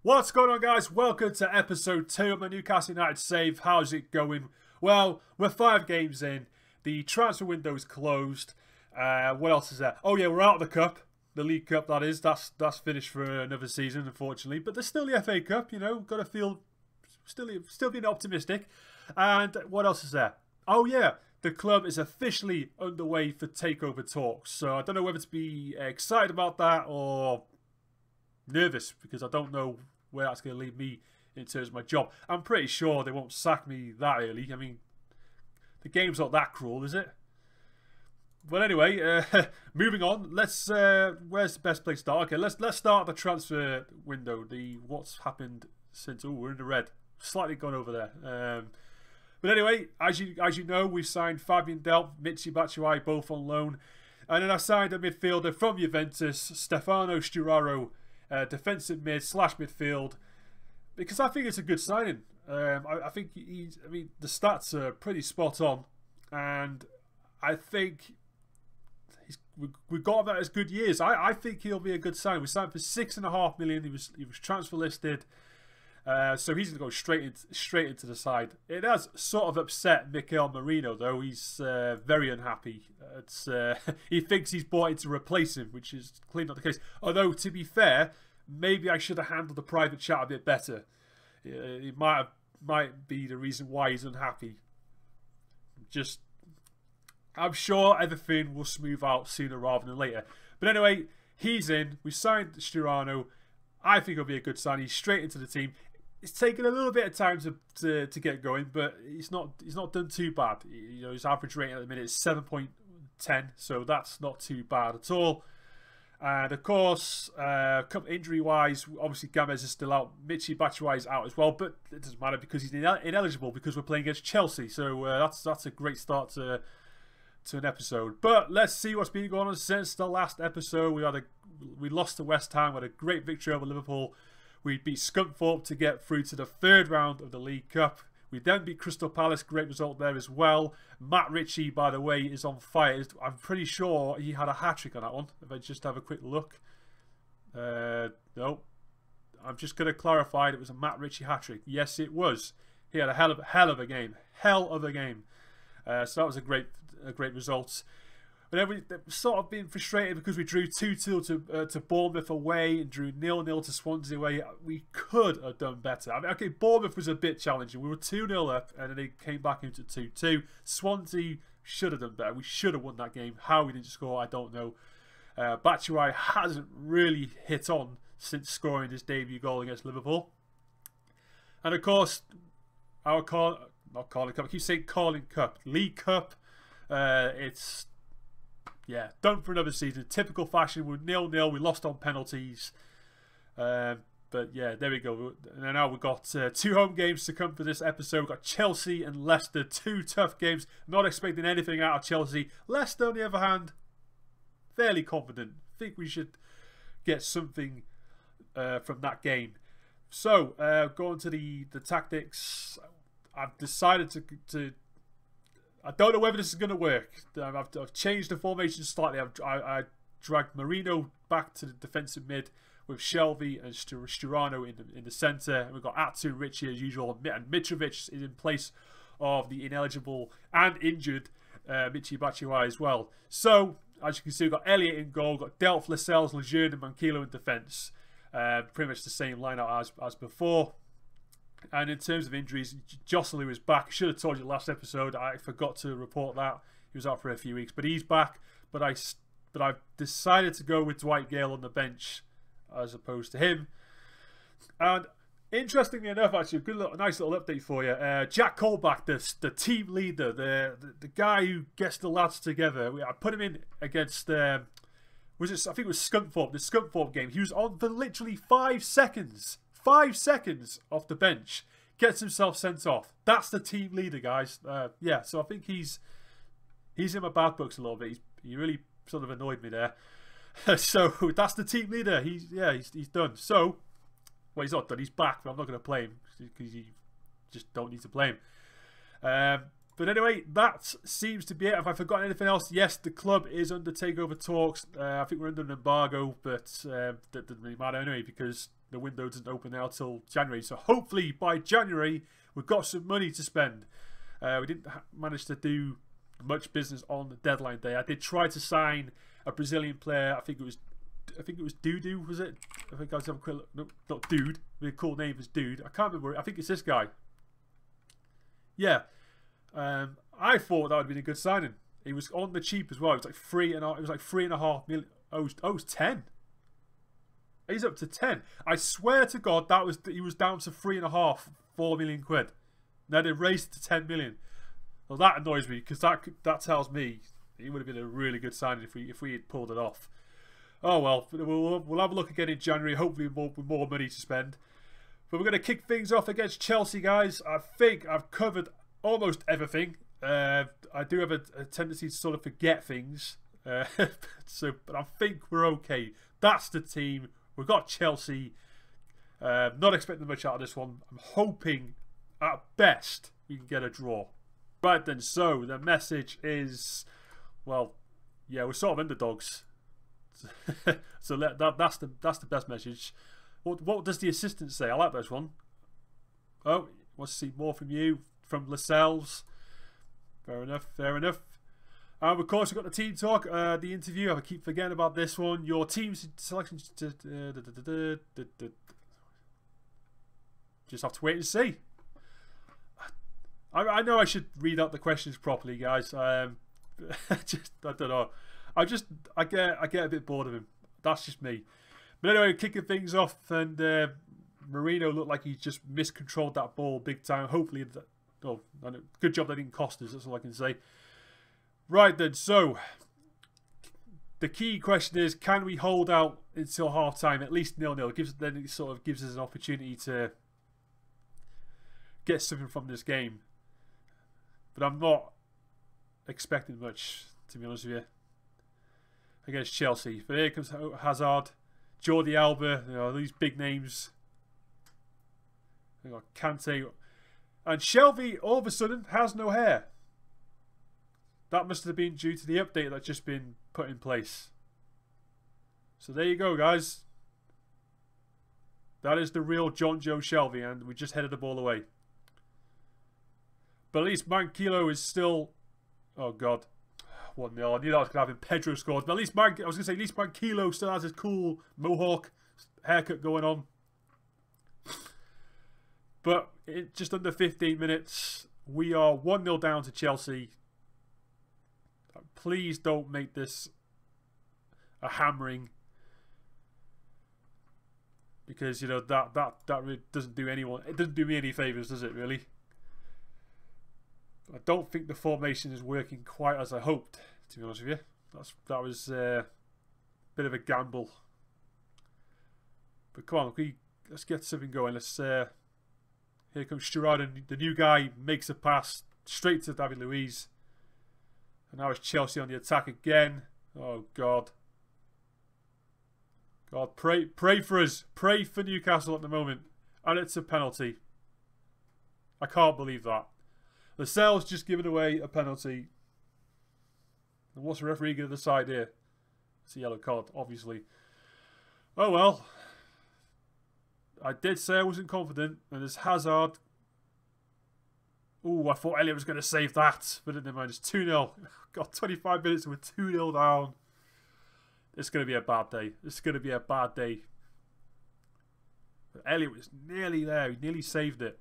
What's going on, guys? Welcome to episode 2 of my Newcastle United save. How's it going? Well, we're 5 games in. The transfer window's closed. What else is there? Oh yeah, we're out of the cup. The League Cup, that is. That's finished for another season, unfortunately. But there's still the FA Cup, you know. Got to feel still being optimistic. And what else is there? Oh yeah, the club is officially underway for takeover talks. So I don't know whether to be excited about that or nervous, because I don't know where that's going to leave me in terms of my job. I'm pretty sure they won't sack me that early. I mean, the game's not that cruel, is it? But anyway, moving on. Let's. Where's the best place to start? Okay, let's start the transfer window. What's happened since? Oh, we're in the red. Slightly gone over there. But anyway, as you know, we've signed Fabian Delph, Michy Batshuayi, both on loan, and then I signed a midfielder from Juventus, Stefano Sturaro, defensive mid / midfield, because I think it's a good signing. I think the stats are pretty spot on, and I think we've got about as good years. I think he'll be a good sign. We signed for $6.5 million. He was transfer listed, so he's going to go straight into the side. It has sort of upset Mikel Merino, though. He's very unhappy. He thinks he's bought in to replace him, which is clearly not the case. Although, to be fair, maybe I should have handled the private chat a bit better. It might be the reason why he's unhappy. I'm sure everything will smooth out sooner rather than later. But anyway, he's in. We signed Sturaro. I think he'll be a good sign. He's straight into the team. It's taken a little bit of time to get going, but he's not done too bad. You know, his average rating at the minute is 7.10, so that's not too bad at all. And of course, injury-wise, obviously Gomez is still out. Michy Batshuayi is out as well, but it doesn't matter because he's ineligible because we're playing against Chelsea. So that's a great start to an episode. But let's see what's been going on since the last episode. We lost to West Ham. We had a great victory over Liverpool. We beat Scunthorpe to get through to the 3rd round of the League Cup. We then beat Crystal Palace. Great result there as well. Matt Ritchie, by the way, is on fire. I'm pretty sure he had a hat-trick on that one. If I just have a quick look. No. I'm just going to clarify it was a Matt Ritchie hat-trick. Yes, it was. He had a hell of a game. Hell of a game. So that was a great result. But then we've sort of been frustrated because we drew 2-2 to Bournemouth away and drew 0-0 to Swansea away. We could have done better. I mean, okay, Bournemouth was a bit challenging. We were 2-0 up and then they came back into 2-2. Swansea should have done better. We should have won that game. How we didn't score, I don't know. Batshuayi hasn't really hit on since scoring his debut goal against Liverpool. And of course, our not Carling Cup. I keep saying Carling Cup. League Cup. It's done for another season. Typical fashion. We're 0-0. We lost on penalties. But yeah, there we go. And now we've got 2 home games to come for this episode. We've got Chelsea and Leicester. 2 tough games. Not expecting anything out of Chelsea. Leicester, on the other hand, fairly confident. Think we should get something from that game. So, going to the tactics. I've decided to I don't know whether this is going to work. I've changed the formation slightly. I dragged Merino back to the defensive mid with Shelvey and Sturaro in the centre. And we've got Atsu and Ritchie as usual. And Mitrovic is in place of the ineligible and injured Michy Batshuayi as well. So, as you can see, we've got Elliott in goal. We've got Delph, Lascelles, Lejeune and Manquillo in defence. Pretty much the same lineup as before. And in terms of injuries, Joselu is back. I should have told you last episode. I forgot to report that. He was out for a few weeks. But he's back. But I've decided to go with Dwight Gale on the bench as opposed to him. And interestingly enough, actually, a nice little update for you. Jack Colback, the team leader, the guy who gets the lads together. I put him in against... I think it was Scunthorpe, the Scunthorpe game. He was on for literally 5 seconds. 5 seconds off the bench, gets himself sent off. That's the team leader, guys. Yeah, so I think he's in my bad books a little bit. He really sort of annoyed me there. So that's the team leader. He's done. So, well, he's not done. He's back, but I'm not going to play him because you just don't need to play him. But anyway, that seems to be it. Have I forgotten anything else? Yes, the club is under takeover talks. I think we're under an embargo, but that doesn't really matter anyway because the window doesn't open now till January. So hopefully by January we've got some money to spend. We didn't manage to do much business on the deadline day. I did try to sign a Brazilian player. I think it was Dudu, was it? I think I was having a quick look. No, not Dude. The cool name is Dude. I can't remember. I think it's this guy. Yeah. I thought that would have been a good signing. He was on the cheap as well. It was like $3.5 million. Oh, it was 10. He's up to 10. I swear to God, he was down to 3.5, 4 million quid. Now they raised it to 10 million. Well, that annoys me because that tells me it would have been a really good signing if we had pulled it off. Oh well, we'll have a look again in January. Hopefully with more money to spend. But we're going to kick things off against Chelsea, guys. I think I've covered almost everything. I do have a tendency to sort of forget things. But I think we're okay. That's the team. We've got Chelsea. Not expecting much out of this one. I'm hoping at best we can get a draw. Right then, so the message is, well, yeah, we're sort of underdogs. So that's the best message. What does the assistant say? I like this one. Oh, wants to see more from you, from Lascelles. Fair enough, fair enough. Of course, we've got the team talk, the interview. I keep forgetting about this one. Your team selection. Just have to wait and see. I know I should read out the questions properly, guys. I don't know. I get a bit bored of him. That's just me. But anyway, kicking things off, and Marino looked like he just miscontrolled that ball big time. Hopefully, good job that didn't cost us. That's all I can say. Right then, so the key question is: can we hold out until half time, at least 0-0? Then it sort of gives us an opportunity to get something from this game. But I'm not expecting much, to be honest with you, against Chelsea. But here comes Hazard, Jordi Alba, these big names. We got Kante, and Shelvey all of a sudden has no hair. That must have been due to the update that's just been put in place. So there you go, guys. That is the real John Joe Shelvey, and we just headed the ball away. But at least Manquillo is still... Oh, God. 1-0. I knew that was going to happen. Pedro scored. But at least Manquillo still has his cool mohawk haircut going on. But in just under 15 minutes, we are 1-0 down to Chelsea. Please don't make this a hammering. Because, that really doesn't do anyone... It doesn't do me any favours, does it, really? I don't think the formation is working quite as I hoped, to be honest with you. That was a bit of a gamble. But come on, let's get something going. Here comes Sturridge, the new guy, makes a pass straight to David Luiz. And now it's Chelsea on the attack again. Oh, God. God, pray for us. Pray for Newcastle at the moment. And it's a penalty. I can't believe that. Lascelles just given away a penalty. And what's the referee going to decide here? It's a yellow card, obviously. Oh well. I did say I wasn't confident. And there's Hazard. Ooh, I thought Elliott was going to save that. But never mind, it's 2-0. Got 25 minutes and we're 2-0 down. It's going to be a bad day. It's going to be a bad day. But Elliott was nearly there. He nearly saved it.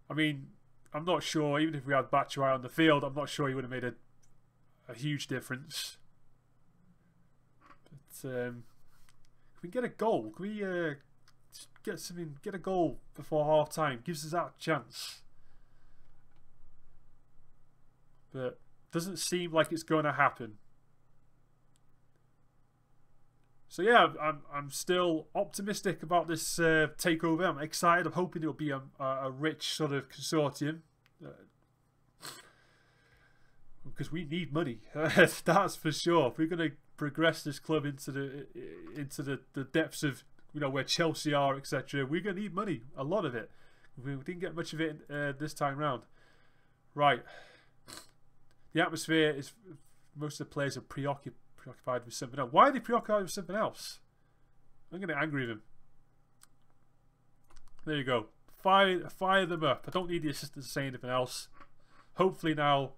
I mean, I'm not sure, even if we had Batshuayi on the field, I'm not sure he would have made a huge difference. But if we can get a goal, can we get a goal before half time? Gives us that chance. But doesn't seem like it's going to happen. So yeah, I'm still optimistic about this takeover. I'm excited. I'm hoping it'll be a rich sort of consortium. Because we need money. That's for sure. If we're going to progress this club into the depths of where Chelsea are, etc., we're going to need money. A lot of it. We didn't get much of it this time round. Right. The atmosphere is... Most of the players are preoccupied with something else. Why are they preoccupied with something else? I'm getting angry with him. There you go. Fire them up. I don't need the assistant to say anything else. Hopefully now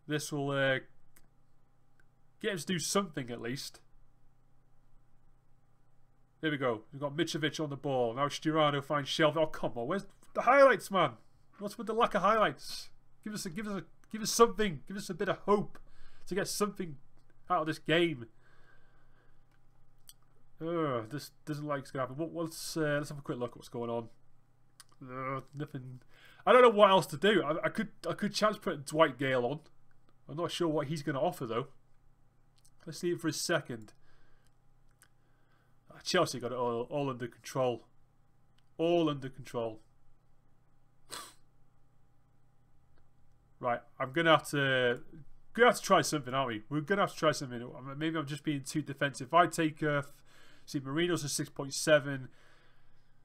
this will get us to do something at least. There we go. We've got Mitrovic on the ball. Now Sturano finds Shelvey. Oh, come on. Where's the highlights, man? What's with the lack of highlights? Give us something. Give us a bit of hope to get something out of this game. This doesn't like it's gonna happen. Let's have a quick look at what's going on. Nothing. I don't know what else to do. I could chance putting Dwight Gale on. I'm not sure what he's going to offer though. Let's see it for a second. Chelsea got it all under control. All under control. Right, I'm gonna have to try something, aren't we? We're gonna have to try something. Maybe I'm just being too defensive. If I take see, Marino's a 6.7.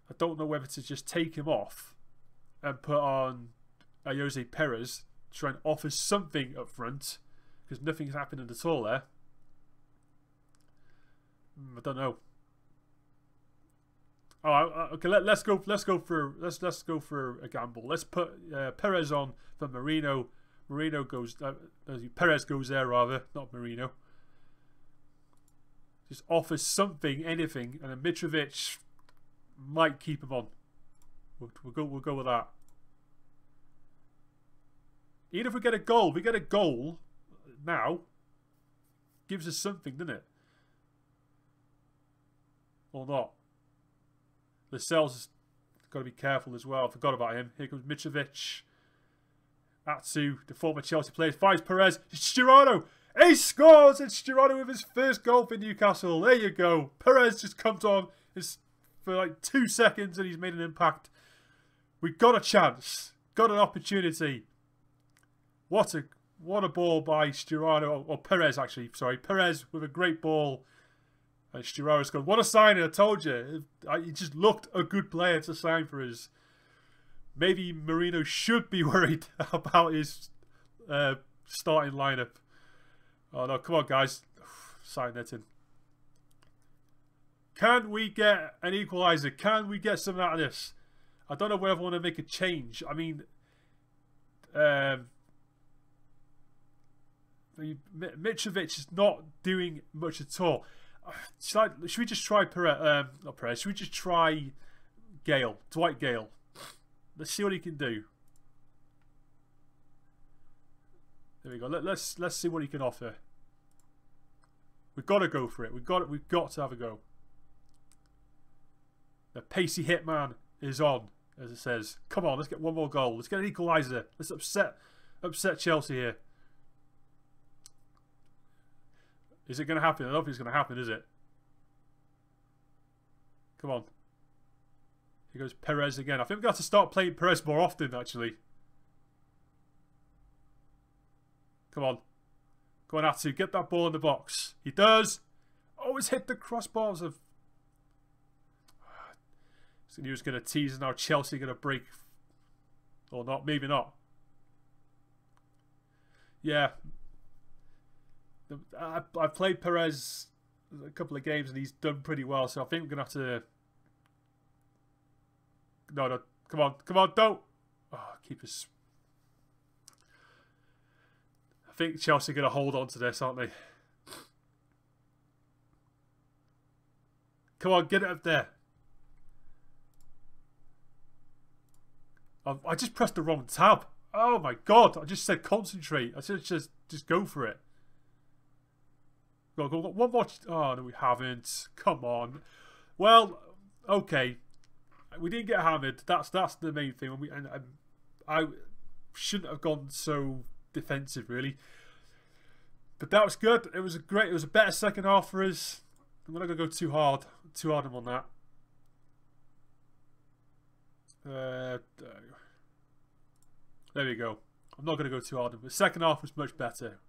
I don't know whether to just take him off and put on Jose Perez, try and offer something up front, because nothing's happening at all there. I don't know. Oh, okay. Let's go for a gamble. Let's put Perez on for Marino. Marino goes. Perez goes there rather, not Marino. Just offer something, anything, and then Mitrovic might keep him on. We'll go with that. Even if we get a goal now. Gives us something, doesn't it? Or not? Lascelles got to be careful as well. I forgot about him. Here comes Mitrovic. Atsu, the former Chelsea player, finds Perez. It's Sturano. He scores! It's Sturano with his first goal for Newcastle. There you go. Perez just comes on for like 2 seconds and he's made an impact. We got a chance. Got an opportunity. What a ball by Sturano. Or Perez, actually. Sorry. Perez with a great ball. And Sturano's gone. What a signing, I told you. He just looked a good player to sign for us. Maybe Marino should be worried about his starting lineup. Oh no, come on guys. Sign that in. Can we get an equaliser? Can we get something out of this? I don't know whether I want to make a change. I mean, Mitrovic is not doing much at all. Should we just try Perez? Not Perez. Should we just try Gale? Dwight Gale. Let's see what he can do. There we go. Let's see what he can offer. We've got to go for it. We've got to have a go. The pacey hitman is on, as it says. Come on, let's get one more goal. Let's get an equaliser. Let's upset Chelsea here. Is it going to happen? I don't think it's going to happen, is it? Come on. Here goes Perez again. I think we've got to start playing Perez more often, actually. Come on. Go on, Atsu. Get that ball in the box. He does. Oh, it's hit the crossbars of... So he was going to tease, and now Chelsea going to break. Or not. Maybe not. Yeah. I've played Perez a couple of games, and he's done pretty well. So I think we're going to have to... No. Come on, don't. Oh, keep us... I think Chelsea are going to hold on to this, aren't they? Come on, get it up there. I just pressed the wrong tab. Oh my god, I just said concentrate. I said just go for it. Go. One more. Oh, no, we haven't. Come on. Well, okay. We didn't get hammered. That's the main thing. I shouldn't have gone so defensive, really. But that was good. It was a better second half for us. I'm not going to go too hard on that. There we go. I'm not going to go too hard. The second half was much better.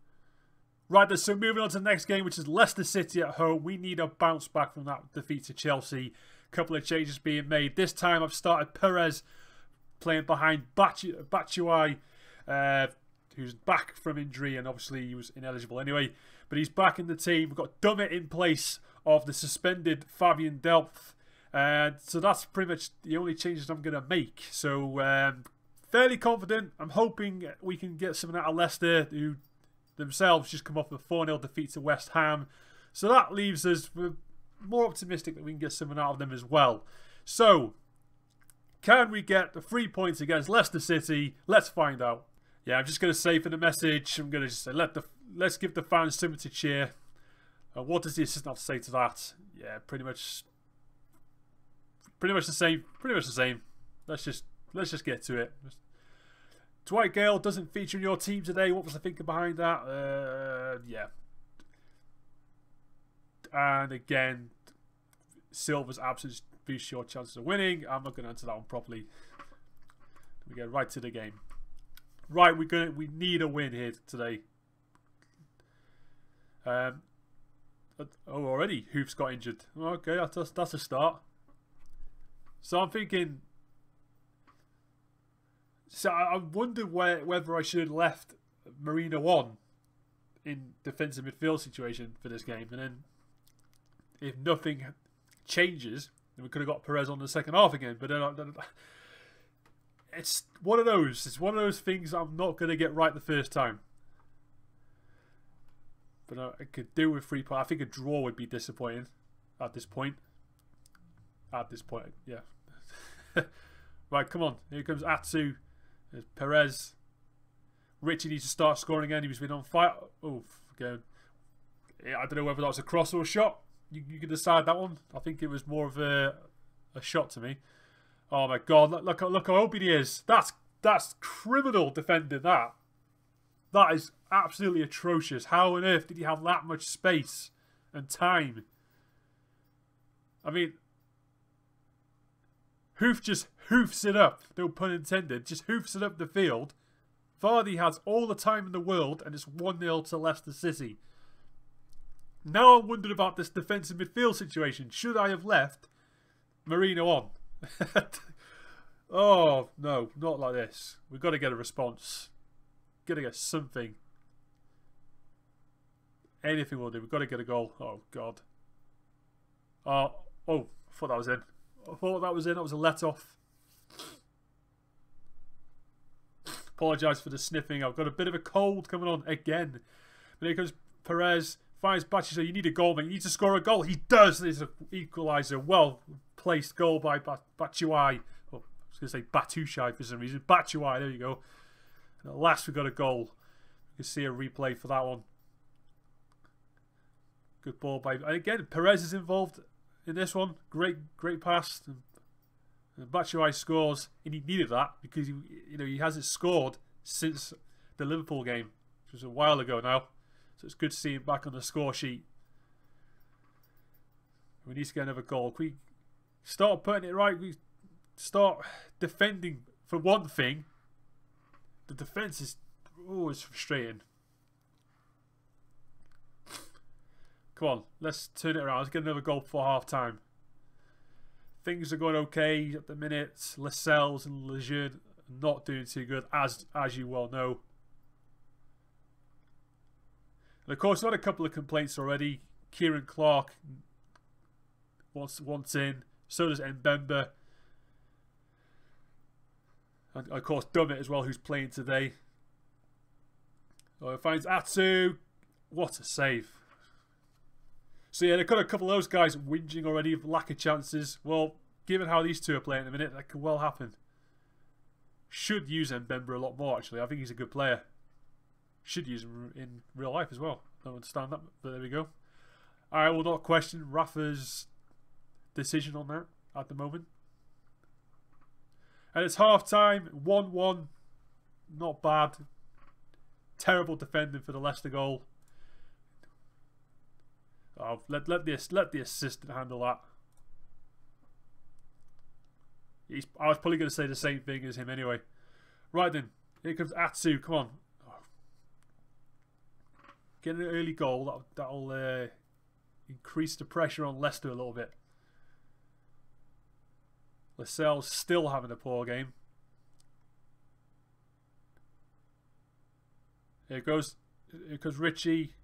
Right, then, so moving on to the next game, which is Leicester City at home. We need a bounce back from that defeat to Chelsea. A couple of changes being made. This time I've started Perez playing behind Batshuayi, who's back from injury, and obviously he was ineligible anyway. but he's back in the team. We've got Dummett in place of the suspended Fabian Delph. So that's pretty much the only changes I'm going to make. So fairly confident. I'm hoping we can get something out of Leicester, who themselves just come off a 4-0 defeat to West Ham. So that leaves us more optimistic that we can get something out of them as well. So, can we get the 3 points against Leicester City? Let's find out. Yeah, I'm just going to say for the message, I'm going to just say, let's give the fans something to cheer. What does the assistant have to say to that? Yeah, pretty much the same. Pretty much the same. Let's just get to it. Dwight Gale doesn't feature in your team today. What was the thinking behind that? Yeah. And again, Silva's absence boosts your chances of winning. I'm not going to answer that one properly. We get right to the game. Right, we need a win here today. Oh, already Hoof's got injured. Okay, that's a start. So I'm thinking. So I wonder whether I should have left Marino on in defensive midfield situation for this game, and then if nothing changes, then we could have got Perez on the second half again. But then it's one of those. It's one of those things I'm not going to get right the first time. But I could do with 3 points. I think a draw would be disappointing at this point. At this point, yeah. Right, come on. Here comes Atsu. There's Perez. Richie needs to start scoring again. He's been on fire. Oh, again. Yeah, I don't know whether that was a cross or a shot. You can decide that one. I think it was more of a shot to me. Oh my God! Look how open he is. That's criminal defending. That is absolutely atrocious. How on earth did he have that much space and time? I mean, Hoof just hoofs it up. No pun intended. Just hoofs it up the field. Vardy has all the time in the world, and it's 1-0 to Leicester City. Now I'm wondering about this defensive midfield situation. Should I have left Marino on? Oh, no, not like this. We've got to get a response. Got to get something. Anything will do. We've got to get a goal. Oh, God. Oh, I thought that was in. That was a let-off. Apologise for the sniffing. I've got a bit of a cold coming on again. But here comes Perez. Finds Batshuayi. So you need a goal, man. You need to score a goal. He does. There's an equaliser. Well-placed goal by Batshuayi. Oh, I was going to say Batushai for some reason. Batshuayi. There you go. And at last we got a goal. You can see a replay for that one. Good ball by... And again, Perez is involved in this one. Great pass. And Batshuayi scores. And he needed that because he hasn't scored since the Liverpool game, which was a while ago now. So it's good to see him back on the score sheet. We need to get another goal. We start putting it right. We start defending. For one thing, the defence is it's frustrating. Come on, let's turn it around. Let's get another goal before half time. Things are going okay at the minute. Lascelles and Lejeune not doing too good, as you well know. And of course, we've had a couple of complaints already. Kieran Clark wants in. So does Mbemba. And of course, Dummett as well, who's playing today. Finds Atsu. What a save. So yeah, they've got a couple of those guys whinging already of lack of chances. Well, given how these two are playing at the minute, that could well happen. Should use Mbemba a lot more, actually. I think he's a good player. Should use him in real life as well. I don't understand that, but there we go. I will not question Rafa's decision on that at the moment. And it's half time, 1-1. Not bad. Terrible defending for the Leicester goal. Oh, let the assistant handle that. I was probably going to say the same thing as him anyway. Right then, here comes Atsu. Come on. Get an early goal. That'll increase the pressure on Leicester a little bit. Lascelles still having a poor game. Here goes Richie.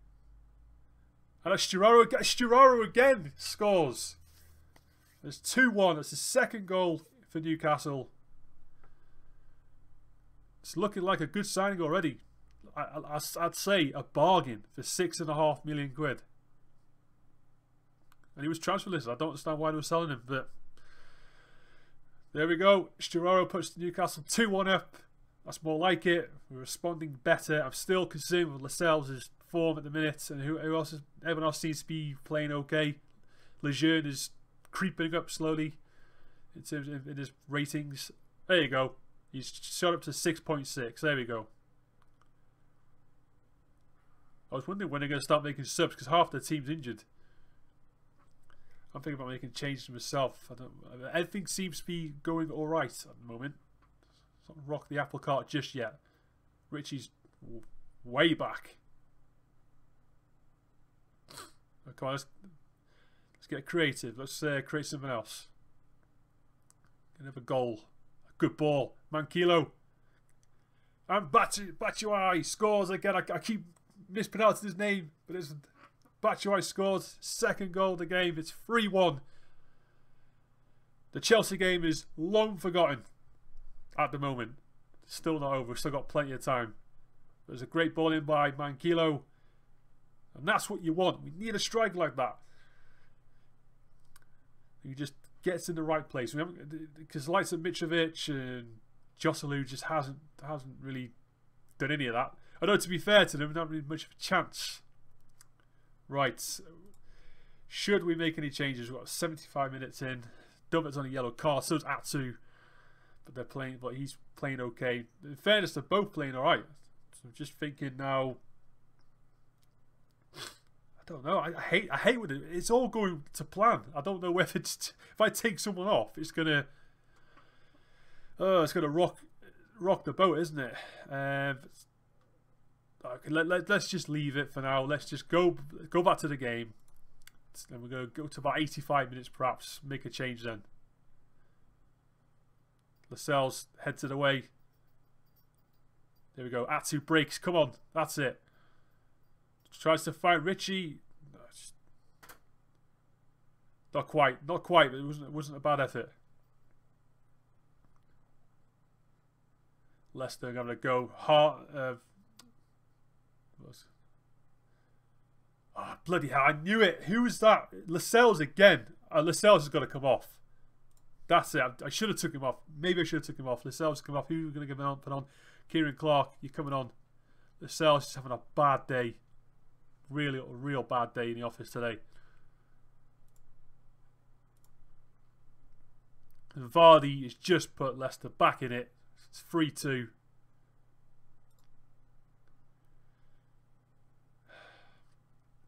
And Sturaro again scores. There's 2-1. That's the second goal for Newcastle. It's looking like a good signing already. I'd say a bargain for £6.5 million. And he was transfer listed. I don't understand why they were selling him, but there we go. Sturaro puts Newcastle 2-1 up. That's more like it. We're responding better. I'm still concerned with Lascelles' form at the minute, and who else? Everyone else seems to be playing okay. Lejeune is creeping up slowly in terms of in his ratings. There you go. He's shot up to 6.6. There we go. I was wondering when they're going to start making subs because half the team's injured. I'm thinking about making changes myself. Everything seems to be going all right at the moment. It's not rock the apple cart just yet. Richie's way back. Come on, let's get creative. Let's create something else. Another goal. A good ball. Manquillo. And Batshuayi scores again. I keep mispronouncing his name, but it's Batshuayi scores. Second goal of the game. It's 3-1. The Chelsea game is long forgotten at the moment. Still not over. We've still got plenty of time. There's a great ball in by Manquillo. And that's what you want. We need a strike like that. He just gets in the right place. Because likes of Mitrovic and Joselu just hasn't really done any of that. Although to be fair to them, not really much of a chance. Right. Should we make any changes? We've got 75 minutes in. Dummets on a yellow card. So's Atsu. But he's playing okay. In fairness, they're both playing alright. So I'm just thinking now. I don't know. I hate with it. It's all going to plan. I don't know whether it's if I take someone off, it's gonna rock the boat, isn't it? Okay, let's just leave it for now. Let's just go back to the game. Then we're gonna go to about 85 minutes, perhaps make a change then. Lascelles heads it away. There we go. Atsu breaks. Come on, that's it. Tries to find Richie. No, not quite. Not quite. But it wasn't a bad effort. Leicester going to go hard. Oh, bloody hell! I knew it. Who was that? Lascelles again. Lascelles has got to come off. That's it. I should have took him off. Maybe I should have took him off. Lascelles come off. Who are we going to give him on? Put on Kieran Clark. You're coming on. Lascelles is having a bad day. Really, a real bad day in the office today. And Vardy has just put Leicester back in it. It's 3-2.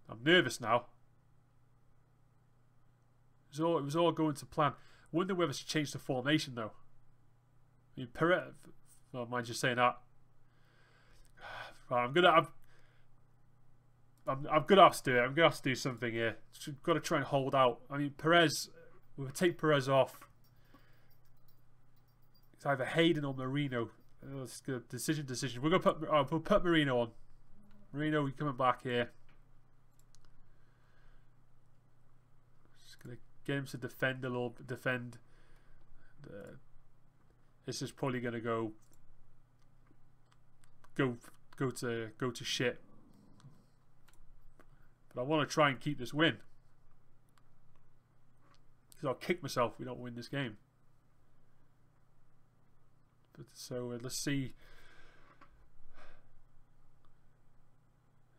I'm nervous now. It was all going to plan. Wonder whether to change the formation though. I mean, Perez. Oh, mind you saying that. Right, I'm gonna have to do it. I'm gonna have to do something here. Got to try and hold out. I mean, Perez. We'll take Perez off. It's either Hayden or Marino. Oh, it's good. Decision. We're gonna put. Oh, we'll put Marino on. Marino, we coming back here. Just gonna get him to defend a little. Defend. This is probably gonna go to shit. But I want to try and keep this win. Because I'll kick myself if we don't win this game. But so let's see.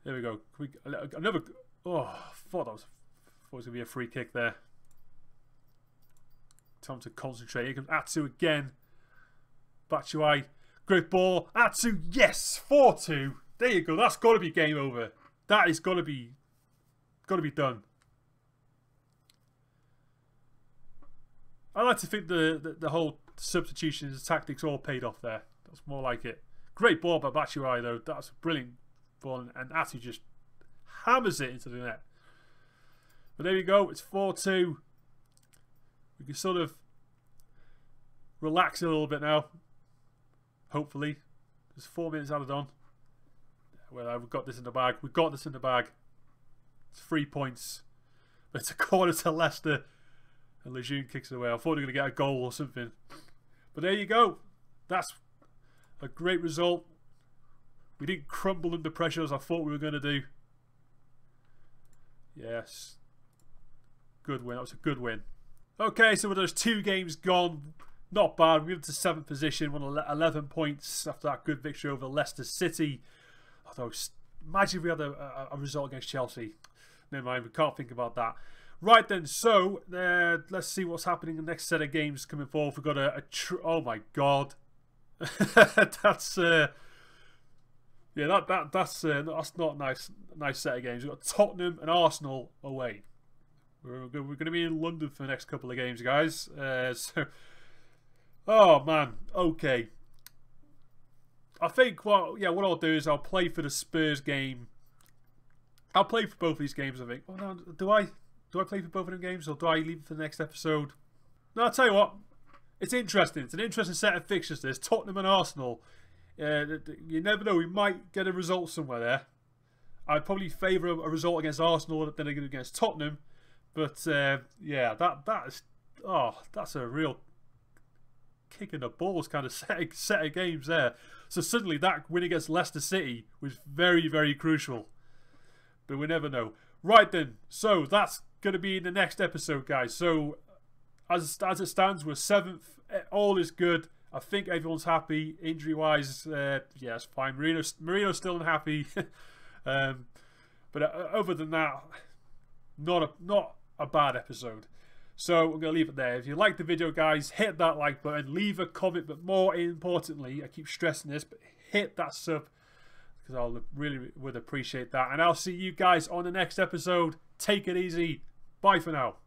There we go. Another. Oh, I thought it was going to be a free kick there. Time to concentrate. Here comes Atsu again. Batshuayi. Great ball. Atsu. Yes. 4-2. There you go. That's got to be game over. That is got to be done. I like to think the whole substitutions, tactics all paid off there. That's more like it. Great ball by Batshuayi though. That's a brilliant ball, and Atsu just hammers it into the net. But there we go. It's 4-2. We can sort of relax a little bit now. Hopefully, there's 4 minutes added on. Well, we've got this in the bag. We've got this in the bag. It's 3 points. It's a corner to Leicester. And Lejeune kicks it away. I thought they were going to get a goal or something. But there you go. That's a great result. We didn't crumble under pressure as I thought we were going to do. Yes. Good win. That was a good win. Okay, so with those 2 games gone, not bad. We moved to 7th position, won 11 points after that good victory over Leicester City. Although, imagine if we had a result against Chelsea. Never mind, we can't think about that. Right then, so let's see what's happening in the next set of games coming forward. We've got oh my god, that's yeah, that's not a nice set of games. We've got Tottenham and Arsenal away. We're going to be in London for the next couple of games, guys. So, oh man, okay. I think what I'll do is I'll play for the Spurs game. I'll play for both of these games, I think. Oh no, do I play for both of them games, or do I leave it for the next episode? No, I'll tell you what. It's interesting. It's an interesting set of fixtures. There's Tottenham and Arsenal. You never know. We might get a result somewhere there. I'd probably favour a result against Arsenal than against Tottenham. But yeah, that's a real kick in the balls kind of set of games there. So suddenly that win against Leicester City was very, very crucial. But we never know. Right then, so that's going to be in the next episode, guys. So as it stands, we're 7th. All is good. I think everyone's happy injury-wise. Yeah, it's fine. Marino's still unhappy. But other than that, not a bad episode. So I'm going to leave it there. If you like the video, guys, hit that like button, leave a comment, but more importantly, I keep stressing this, but hit that sub, because I really would appreciate that. And I'll see you guys on the next episode. Take it easy. Bye for now.